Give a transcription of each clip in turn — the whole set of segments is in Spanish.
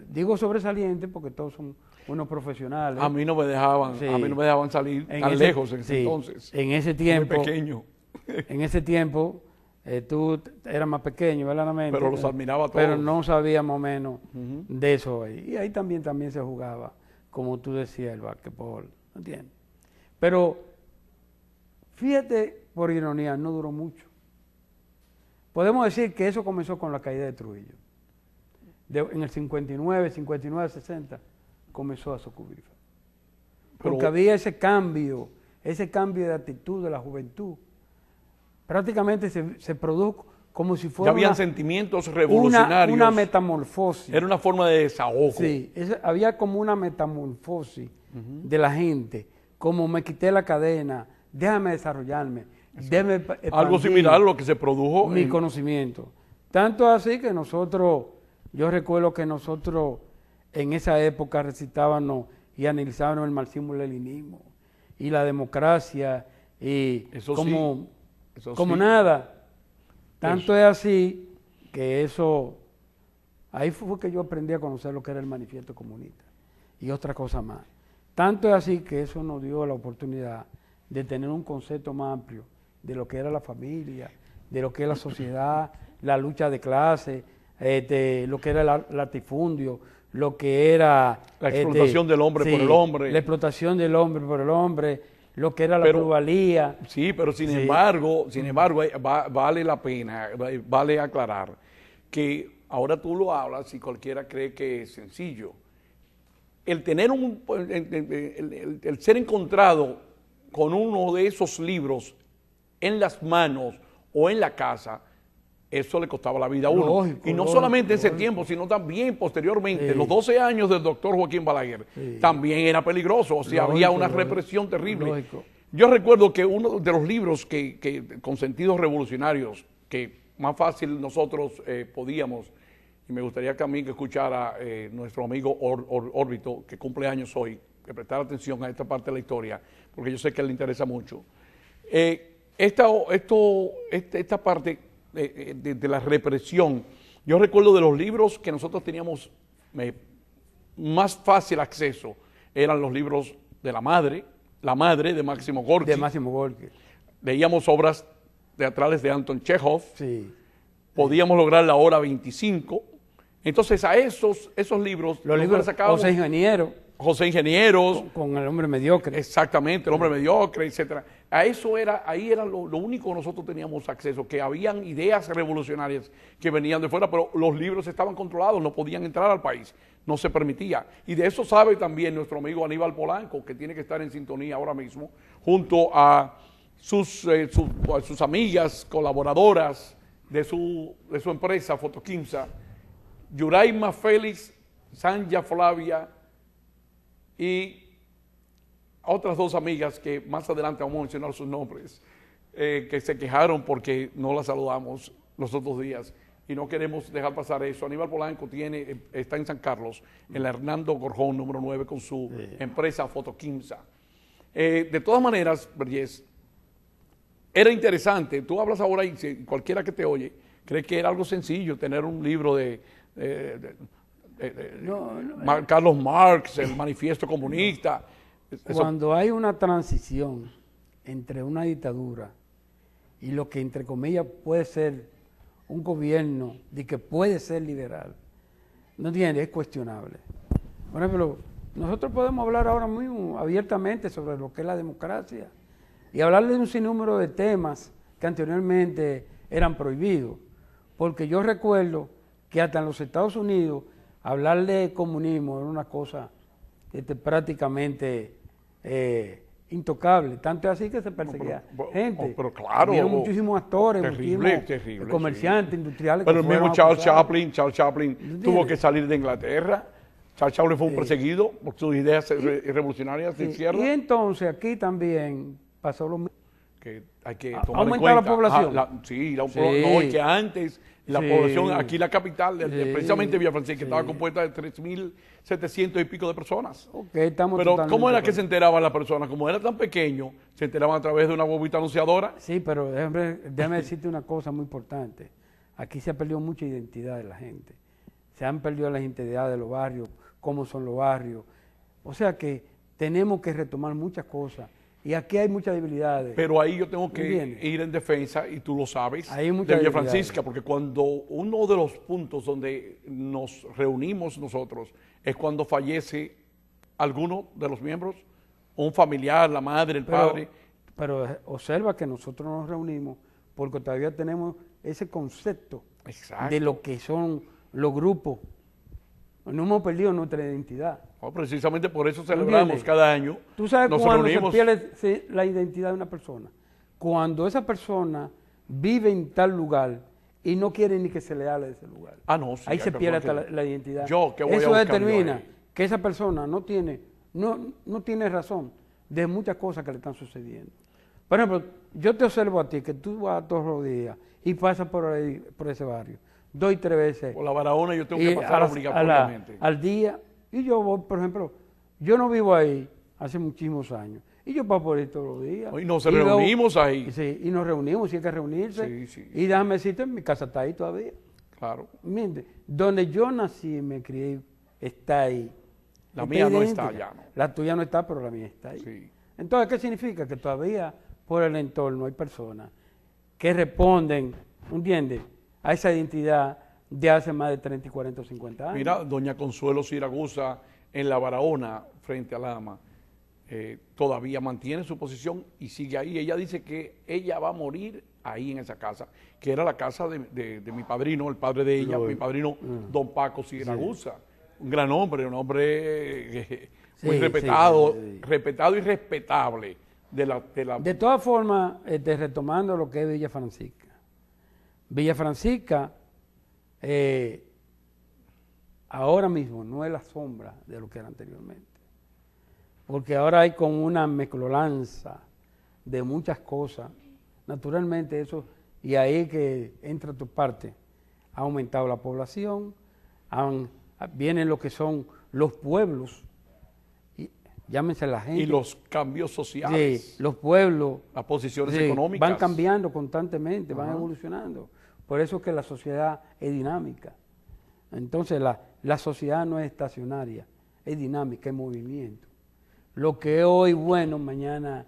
digo sobresaliente porque todos son unos profesionales. A mí no me dejaban, Sí. a mí no me dejaban salir En tan ese- lejos en ese sí, entonces. en ese tiempo, Muy pequeño. en ese tiempo, tú eras más pequeño, verdaderamente. Pero los admiraba a Pero todos. no sabía más o menos Ujú. de eso ahí. Y ahí también se jugaba, como tú decías, el basquetbol, ¿entiendes? Pero, fíjate, por ironía, no duró mucho. Podemos decir que eso comenzó con la caída de Trujillo. En el 59, 60, comenzó a sucumbir. Porque Pero- había ese cambio de actitud de la juventud. Prácticamente se produjo como si Ya fuera habían sentimientos revolucionarios. una metamorfosis. Era una forma de desahogo. Sí, había como una metamorfosis de la gente, como me quité la cadena, déjame desarrollarme, déjame Algo expandir similar a lo que se produjo mi conocimiento. Tanto así que yo recuerdo que nosotros en esa época recitábamos y analizábamos el marxismo-leninismo y la democracia y Eso como, sí, eso como sí. nada. Tanto es así que ahí fue que yo aprendí a conocer lo que era el manifiesto comunista y otra cosa más. Tanto es así que eso nos dio la oportunidad de tener un concepto más amplio de lo que era la familia, de lo que es la sociedad, la lucha de clase, lo que era el latifundio, lo que era La explotación del hombre por el hombre. la explotación del hombre por el hombre, lo que era la Pero- plusvalía. Sí, pero sin Sí. embargo, vale la pena, vale aclarar que ahora tú lo hablas y cualquiera cree que es sencillo. El tener el ser encontrado con uno de esos libros en las manos o en la casa, eso le costaba la vida a uno. Lógico, Y no lógico, solamente en ese lógico. tiempo, sino también posteriormente, Sí. los 12 años del doctor Joaquín Balaguer, Sí. también era peligroso, o sea, Lógico, había una lógico, represión terrible. lógico. Yo recuerdo que uno de los libros con sentidos revolucionarios, que más fácil nosotros podíamos, y me gustaría también que escuchara nuestro amigo Órbito, que cumple años hoy, que prestara atención a esta parte de la historia, porque yo sé que le interesa mucho. Esta parte de la represión, yo recuerdo de los libros que nosotros teníamos más fácil acceso, eran los libros de La Madre de Máximo Gorki. De Máximo Gorki. Leíamos obras teatrales de Anton Chekhov, Sí. podíamos lograr la hora 25. Entonces a esos libros, Los libros sacábamos José Ingeniero, José Ingenieros, con el hombre mediocre. exactamente, el hombre mediocre, etcétera. Ahí era lo único que nosotros teníamos acceso, que habían ideas revolucionarias que venían de fuera, pero los libros estaban controlados, no podían entrar al país, no se permitía. Y de eso sabe también nuestro amigo Aníbal Polanco, que tiene que estar en sintonía ahora mismo, junto a sus amigas, colaboradoras de su empresa, Fotoquimsa, Yuraima Félix, Sanja Flavia y otras dos amigas que más adelante vamos a mencionar sus nombres, que se quejaron porque no las saludamos los otros días y no queremos dejar pasar eso. Aníbal Polanco está en San Carlos, en la Hernando Gorjón, número 9, con su empresa Fotoquimsa. De todas maneras, Vergés, era interesante. Tú hablas ahora y cualquiera que te oye cree que era algo sencillo tener un libro de Carlos Marx, el Manifiesto Comunista. Cuando hay una transición entre una dictadura y lo que entre comillas puede ser un gobierno de que puede ser liberal, no entiendes, es cuestionable. Por ejemplo, nosotros podemos hablar ahora mismo abiertamente sobre lo que es la democracia y hablar de un sinnúmero de temas que anteriormente eran prohibidos, porque yo recuerdo que hasta en los Estados Unidos hablar de comunismo era una cosa prácticamente intocable, tanto es así que se perseguía gente. Pero claro, hubieron muchísimos actores, terrible, muchísimos comerciantes, industriales. Pero el que mismo fueron Charles acusados. Chaplin tuvo que salir de Inglaterra. Charles Chaplin fue un perseguido por sus ideas revolucionarias de izquierda. Y entonces aquí también pasó lo mismo. Que hay que tomar en ¿Aumentar cuenta. la población? No, y que antes la Sí. población, aquí la capital, precisamente Sí. Villafranca, que estaba Sí. compuesta de 3.700 y pico de personas. Ok, estamos Pero totalmente ¿cómo era de que se acuerdo. enteraban las personas? Como era tan pequeño, se enteraban a través de una bobita anunciadora. Sí, pero déjame decirte una cosa muy importante. Aquí se ha perdido mucha identidad de la gente. se han perdido las identidades de los barrios, cómo son los barrios. O sea que tenemos que retomar muchas cosas. Y aquí hay muchas debilidades. Pero ahí yo tengo que ¿Entiendes? ir en defensa, y tú lo sabes, Hay de muchas Villa debilidades. Francisca, porque cuando uno de los puntos donde nos reunimos nosotros es cuando fallece alguno de los miembros, un familiar, la madre, el padre. Pero observa que nosotros nos reunimos porque todavía tenemos ese concepto Exacto. de lo que son los grupos. No hemos perdido nuestra identidad. No, precisamente por eso celebramos ¿Entiendes? cada año. ¿Tú sabes Nos cuándo reunimos. se pierde la identidad de una persona? Cuando esa persona vive en tal lugar y no quiere ni que se le hable de ese lugar. Ah, no, sí. Ahí se pierde hasta porque- la identidad. Yo, ¿qué voy a Eso buscar yo determina ahí? que esa persona no tiene razón de muchas cosas que le están sucediendo. Por ejemplo, yo te observo a ti que tú vas todos los días y pasas por ahí, por ese barrio, 2 y 3 veces. Por la Barahona yo tengo Y que pasar obligatoriamente. al día. Y yo voy, por ejemplo, yo no vivo ahí hace muchísimos años. Y yo paso por ahí todos los días. Y nos veo- reunimos ahí. Sí, y nos reunimos, si hay que reunirse. Sí, sí. Y déjame decirte, mi casa está ahí todavía. Claro. ¿Entiendes? Donde yo nací y me crié, está ahí. La mía no está idéntica. allá, ¿no? La tuya no está, pero la mía está ahí. Sí. Entonces, ¿qué significa? Que todavía por el entorno hay personas que responden, ¿entiendes?, a esa identidad de hace más de 30, 40 o 50 años. Mira, doña Consuelo Zaragoza en la Barahona, frente a Lama, todavía mantiene su posición y sigue ahí. Ella dice que ella va a morir ahí en esa casa, que era la casa de mi padrino, el padre de ella, mi padrino don Paco Zaragoza. Un gran hombre, un hombre muy Sí, respetado, sí. respetado y respetable de la De todas formas, retomando lo que es Villa Francisca. Villa Francisca ahora mismo no es la sombra de lo que era anteriormente. Porque ahora hay como una mezcolanza de muchas cosas. Naturalmente eso, y ahí que entra tu parte, ha aumentado la población, vienen lo que son los pueblos, y, llámense la gente. y los cambios sociales, Sí, los pueblos las posiciones sí, económicas. van cambiando constantemente, van Ajá. evolucionando. Por eso es que la sociedad es dinámica. Entonces la sociedad no es estacionaria, es dinámica, es movimiento. Lo que es hoy bueno, mañana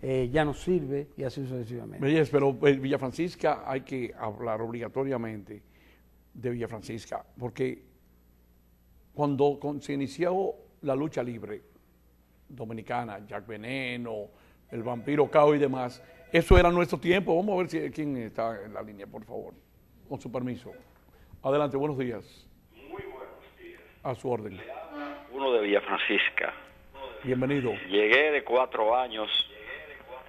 ya no sirve y así sucesivamente. Reyes, pero Villa Francisca hay que hablar obligatoriamente de Villa Francisca, porque cuando se inició la lucha libre dominicana, Jack Veneno, el Vampiro Cao y demás, eso era nuestro tiempo. Vamos a ver quién está en la línea, por favor, con su permiso. Adelante, buenos días. Muy buenos días. A su orden. Uno de Villa Francisca. Bienvenido. Llegué de 4 años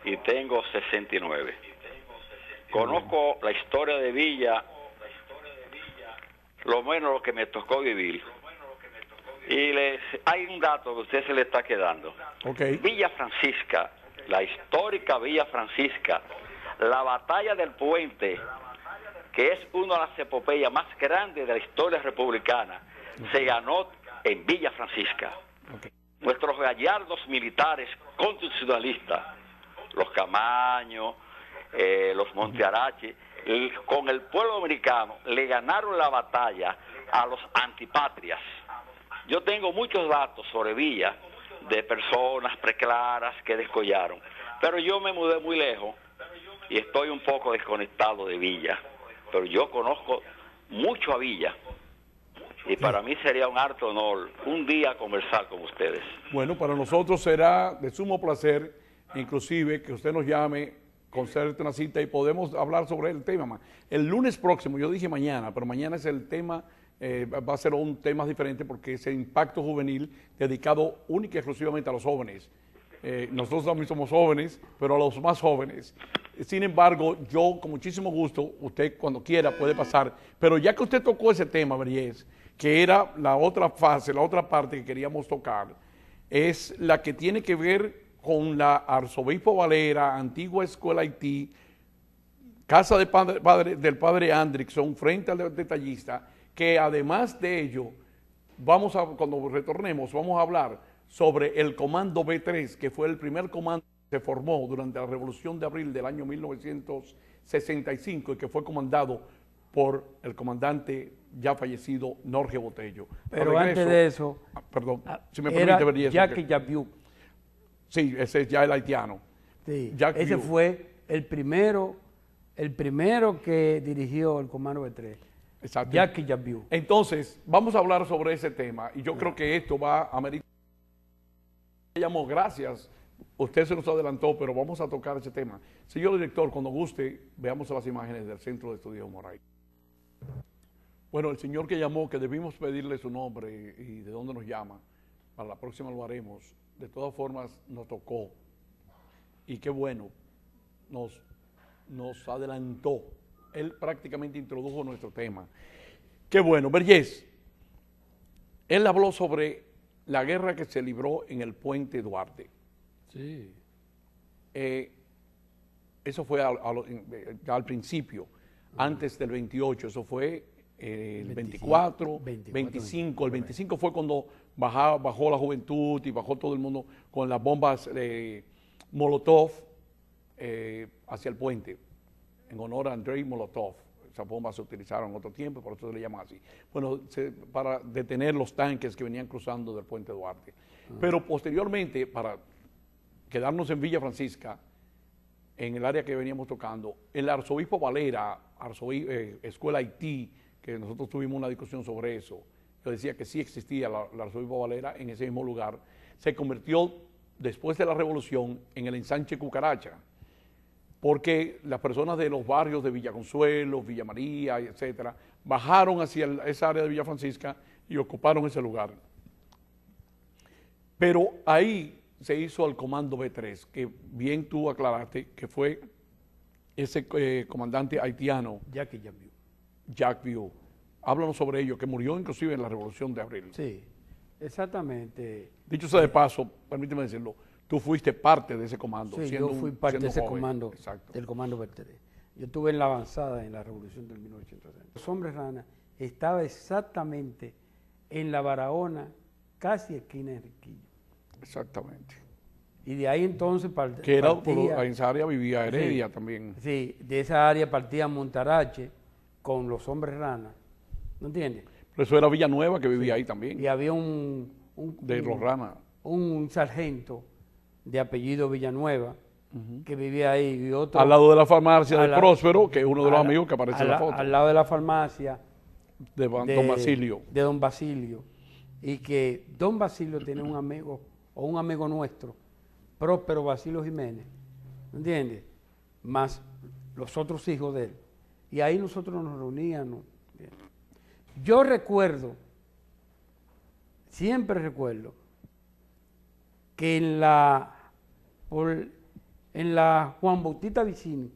y tengo 69. Conozco la historia de Villa, lo menos lo que me tocó vivir. Y hay un dato que a usted se le está quedando. Ok. Villa Francisca, la histórica Villa Francisca, la batalla del puente, que es una de las epopeyas más grandes de la historia republicana, se ganó en Villa Francisca. Ok. Nuestros gallardos militares constitucionalistas, los Camaño, los Montearache, con el pueblo dominicano le ganaron la batalla a los antipatrias. Yo tengo muchos datos sobre Villa, de personas preclaras que descollaron, pero yo me mudé muy lejos y estoy un poco desconectado de Villa, pero yo conozco mucho a Villa. Y para mí sería un harto honor un día conversar con ustedes. Bueno, para nosotros será de sumo placer, inclusive, que usted nos llame, concerte una cita y podemos hablar sobre el tema. El lunes próximo, yo dije mañana, pero mañana es el tema, va a ser un tema diferente porque es el impacto juvenil dedicado única y exclusivamente a los jóvenes. Nosotros también somos jóvenes, pero a los más jóvenes. Sin embargo, yo con muchísimo gusto, usted cuando quiera puede pasar, pero ya que usted tocó ese tema, Briés, que era la otra fase, la otra parte que queríamos tocar, es la que tiene que ver con la Arzobispo Valera, antigua Escuela Haití, casa del padre Andrickson, frente al detallista, que además de ello, cuando retornemos, vamos a hablar sobre el Comando B3, que fue el primer comando que se formó durante la Revolución de Abril del año 1965 y que fue comandado por el comandante ya fallecido Norge Botello. Pero antes de eso, perdón, si me era permite, Vergés, Jacques Jabiuk. Sí, ese es ya el haitiano. Sí, Jacques ese Vieux. fue el primero que dirigió el Comando B3. Exacto. Jacques Jabiuk. Entonces, vamos a hablar sobre ese tema y yo creo que esto va a ameritar. Llamó, gracias. Usted se nos adelantó, pero vamos a tocar ese tema. Señor director, cuando guste, veamos las imágenes del Centro de Estudios Moray. Bueno, el señor que llamó, que debimos pedirle su nombre y de dónde nos llama, para la próxima lo haremos. De todas formas, nos tocó. Y qué bueno, nos adelantó. Él prácticamente introdujo nuestro tema. Qué bueno. Vergés, él habló sobre la guerra que se libró en el Puente Duarte. Sí. Eso fue al principio, antes del 28, eso fue el 24, 25. El 25 fue cuando bajó la juventud y bajó todo el mundo con las bombas Molotov hacia el puente, en honor a Andrei Molotov. Esas bombas se utilizaron en otro tiempo, por eso se le llaman así. Bueno, para detener los tanques que venían cruzando del Puente Duarte. Pero posteriormente, para quedarnos en Villa Francisca, en el área que veníamos tocando, el arzobispo Valera, Escuela Haití, que nosotros tuvimos una discusión sobre eso, yo decía que sí existía el arzobispo Valera en ese mismo lugar, se convirtió después de la revolución en el ensanche Cucaracha, porque las personas de los barrios de Villa Consuelo, Villa María, etcétera, bajaron hacia esa área de Villa Francisca y ocuparon ese lugar. Pero ahí se hizo el Comando B3, que bien tú aclaraste que fue ese comandante haitiano, Jacques Jabiuk. Jacques Vieux. Háblanos sobre ello, que murió inclusive en la Revolución de Abril. Sí, exactamente. Dicho sea de paso, permíteme decirlo, tú fuiste parte de ese comando. Sí, yo fui parte de ese joven. comando, Exacto. del Comando B3. Yo estuve en la avanzada en la Revolución del 1960. Los Hombres Rana estaba exactamente en la Barahona, casi esquina de Enriquillo. Exactamente. Y de ahí entonces Que era, en esa área vivía Heredia también. Sí, de esa área partía Montarache con los Hombres Rana. ¿No entiendes? Pero eso era Villanueva que vivía ahí también. Y había de los Rana. un sargento de apellido Villanueva que vivía ahí y otro Al lado de la farmacia de Próspero, que es uno de los amigos que aparece en la foto. Al lado de la farmacia de Don Basilio. De Don Basilio. Y que Don Basilio tiene un amigo, o un amigo nuestro, Próspero Basilio Jiménez, ¿entiendes? Más los otros hijos de él. Y ahí nosotros nos reuníamos. Yo recuerdo, siempre recuerdo, que en la Juan Bautista Vicini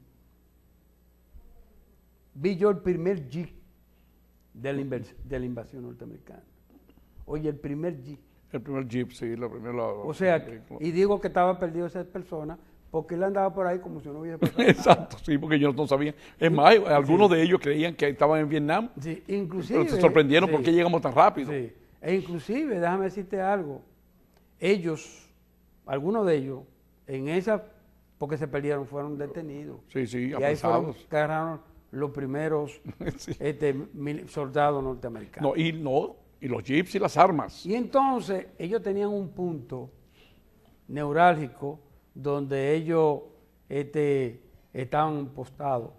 vi yo el primer jeep de la invasión norteamericana. Oye, el primer jeep. El primer jeep, sí, la primera. O sea, y digo que estaba perdido esa persona porque él andaba por ahí como si no hubiese pasado Exacto, sí, porque ellos no sabían. Es más, algunos de ellos creían que estaban en Vietnam. Sí, inclusive. Pero se sorprendieron por qué llegamos tan rápido. Sí, e inclusive, déjame decirte algo, ellos, algunos de ellos, en esa, porque se perdieron, fueron detenidos. Sí, sí, y ahí fueron apresados. que agarraron los primeros Sí. soldados norteamericanos. Y los jeeps y las armas. Y entonces ellos tenían un punto neurálgico donde ellos estaban postados.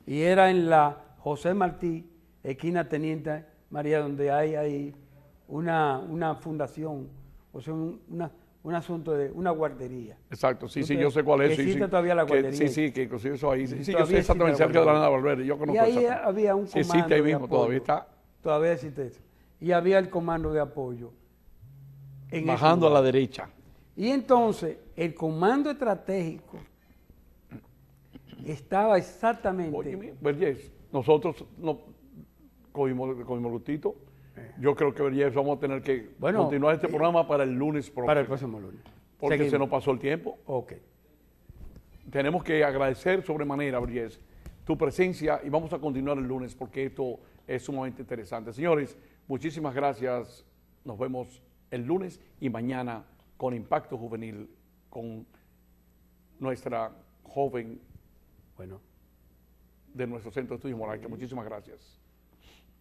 Y era en la José Martí, esquina Teniente María, donde hay ahí una fundación, o sea, un asunto de una guardería. Exacto, sí, Entonces, yo sé cuál es. existe todavía la guardería. Sí, que inclusive eso ahí. Sí, yo Todavía sé exactamente existe la cerca de la guardería. Nada Valverde. Yo conozco Y ahí esa. había un Sí, comando existe ahí de mismo, apoyo. todavía está. Todavía existe eso. Y había el comando de apoyo. En Bajando a ese la lugar. derecha. Y entonces el comando estratégico estaba exactamente. Oye, Vergés, nosotros no cogimos gustito. Yo creo que Vergés vamos a tener que continuar este programa para el lunes próximo. Para el próximo lunes. Porque Seguimos. se nos pasó el tiempo. Ok. Tenemos que agradecer sobremanera, Vergés, tu presencia y vamos a continuar el lunes porque esto es sumamente interesante. Señores, muchísimas gracias. Nos vemos el lunes y mañana con Impacto Juvenil, con nuestra joven Bueno. de nuestro Centro de Estudios Monarcas. Muchísimas gracias.